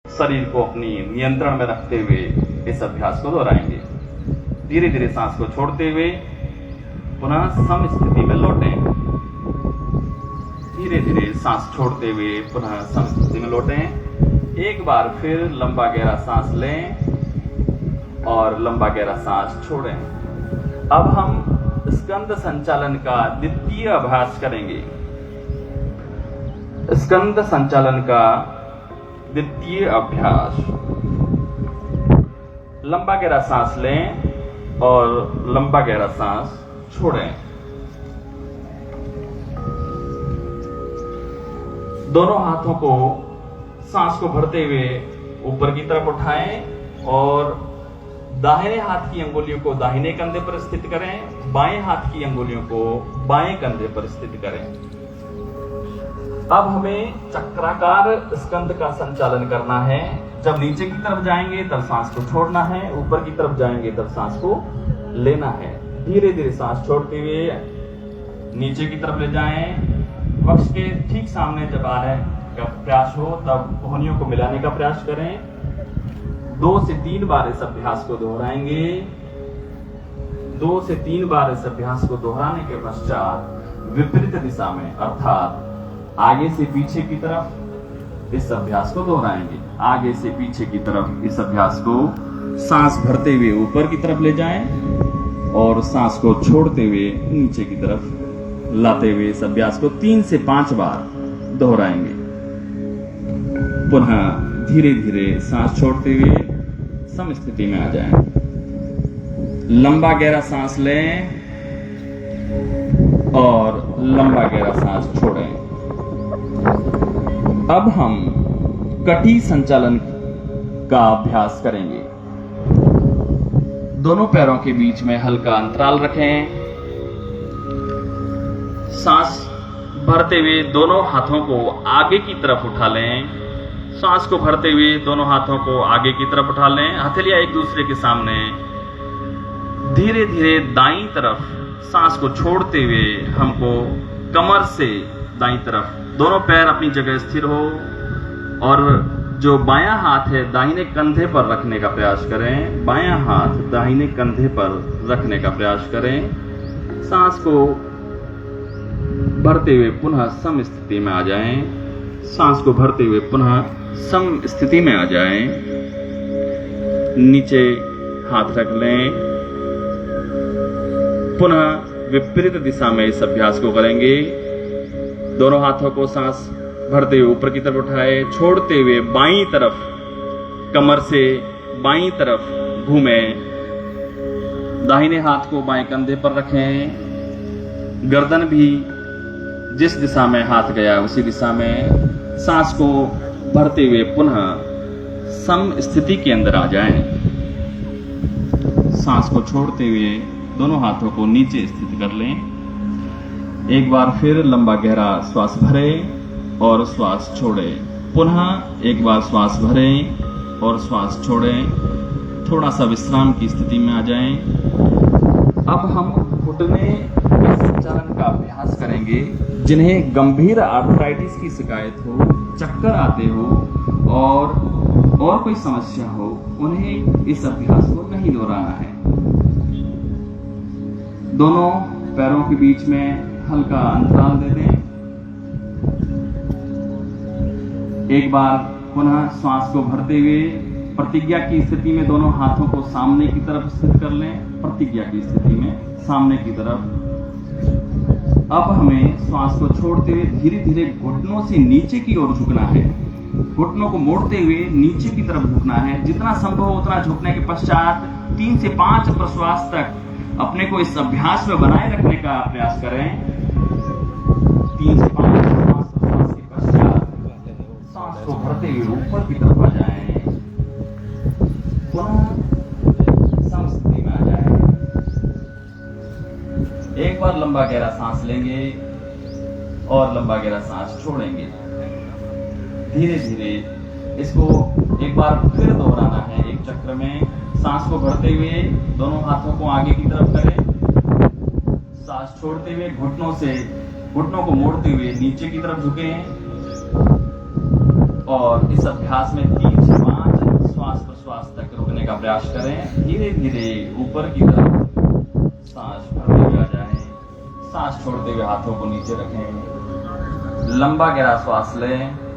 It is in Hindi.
शरीर को अपनी नियंत्रण में रखते हुए इस अभ्यास को दोहराएंगे। धीरे धीरे सांस को छोड़ते हुए पुनः सम स्थिति में लौटें। धीरे धीरे सांस छोड़ते हुए पुनः सम स्थिति में लौटें। एक बार फिर लंबा गहरा सांस लें और लंबा गहरा सांस छोड़ें। अब हम स्कंद संचालन का द्वितीय अभ्यास करेंगे। स्कंद संचालन का द्वितीय अभ्यास। लंबा गहरा सांस लें और लंबा गहरा सांस छोड़ें। दोनों हाथों को सांस को भरते हुए ऊपर की तरफ उठाएं और दाहिने हाथ की अंगुलियों को दाहिने कंधे पर स्थित करें, बाएं हाथ की अंगुलियों को बाएं कंधे पर स्थित करें। अब हमें चक्राकार स्कंद का संचालन करना है। जब नीचे की तरफ जाएंगे तब सांस को छोड़ना है, ऊपर की तरफ जाएंगे तब सांस को लेना है। धीरे धीरे सांस छोड़ते हुए नीचे की तरफ ले जाएं। वक्ष के ठीक सामने जब आने का प्रयास हो तब कोहनियों को मिलाने का प्रयास करें। 2 से 3 बार इस अभ्यास को दोहराएंगे। 2 से 3 बार इस अभ्यास को दोहराने के पश्चात विपरीत दिशा में अर्थात आगे से पीछे की तरफ इस अभ्यास को दोहराएंगे। आगे से पीछे की तरफ इस अभ्यास को सांस भरते हुए ऊपर की तरफ ले जाएं और सांस को छोड़ते हुए नीचे की तरफ लाते हुए इस अभ्यास को 3 से 5 बार दोहराएंगे। पुनः धीरे धीरे सांस छोड़ते हुए सम स्थिति में आ जाएं। लंबा गहरा सांस लें और लंबा गहरा सांस छोड़ें। अब हम कटी संचालन का अभ्यास करेंगे। दोनों पैरों के बीच में हल्का अंतराल रखें। सांस भरते हुए दोनों हाथों को आगे की तरफ उठा लें। सांस को भरते हुए दोनों हाथों को आगे की तरफ उठा लें, हथेलियां एक दूसरे के सामने। धीरे धीरे दाईं तरफ सांस को छोड़ते हुए हमको कमर से दाईं तरफ दोनों पैर अपनी जगह स्थिर हो और जो बायां हाथ है दाहिने कंधे पर रखने का प्रयास करें। बायां हाथ दाहिने कंधे पर रखने का प्रयास करें। सांस को भरते हुए पुनः सम स्थिति में आ जाएं। सांस को भरते हुए पुनः सम स्थिति में आ जाएं। नीचे हाथ रख लें। पुनः विपरीत दिशा में इस अभ्यास को करेंगे। दोनों हाथों को सांस भरते हुए ऊपर की तरफ उठाए, छोड़ते हुए बाईं तरफ कमर से बाईं तरफ घूमें। दाहिने हाथ को बाएं कंधे पर रखें। गर्दन भी जिस दिशा में हाथ गया उसी दिशा में। सांस को भरते हुए पुनः सम स्थिति के अंदर आ जाएं। सांस को छोड़ते हुए दोनों हाथों को नीचे स्थित कर लें। एक बार फिर लंबा गहरा श्वास भरें और श्वास छोड़ें। पुनः एक बार श्वास भरें और श्वास छोड़ें। थोड़ा सा विश्राम की स्थिति में आ जाएं। अब हम घुटने के संचालन का अभ्यास करेंगे। जिन्हें गंभीर आर्थराइटिस की शिकायत हो, चक्कर आते हो और कोई समस्या हो, उन्हें इस अभ्यास को नहीं दोहराना है। दोनों पैरों के बीच में हल्का अंतराल दे दें। एक बार पुनः श्वास को भरते हुए प्रतिज्ञा की स्थिति में दोनों हाथों को सामने की तरफ स्थित कर लें। प्रतिज्ञा की स्थिति में सामने की तरफ। अब हमें श्वास को छोड़ते हुए धीरे धीरे घुटनों से नीचे की ओर झुकना है। घुटनों को मोड़ते हुए नीचे की तरफ झुकना है। जितना संभव हो उतना झुकने के पश्चात 3 से 5 प्रश्वास तक अपने को इस अभ्यास में बनाए रखने का प्रयास करें। 3 से 5 प्रश्वास के पश्चात सांस को भरते हुए ऊपर की तरफ आ जाएं। पुनः सम स्थिति में आ जाएं। एक बार लंबा गहरा सांस लेंगे और लंबा गहरा सांस छोड़ेंगे। धीरे धीरे इसको एक बार फिर दोहराना है। एक चक्र में सांस को भरते हुए दोनों हाथों को आगे की तरफ करें। सांस छोड़ते हुए घुटनों को मोड़ते हुए नीचे की तरफ झुकें और इस अभ्यास में 3 से रोकने का प्रयास करें। धीरे धीरे ऊपर की तरफ सांस भरते हुए आ जाएं। सांस छोड़ते हुए हाथों को नीचे रखें। लंबा गहरा श्वास लें।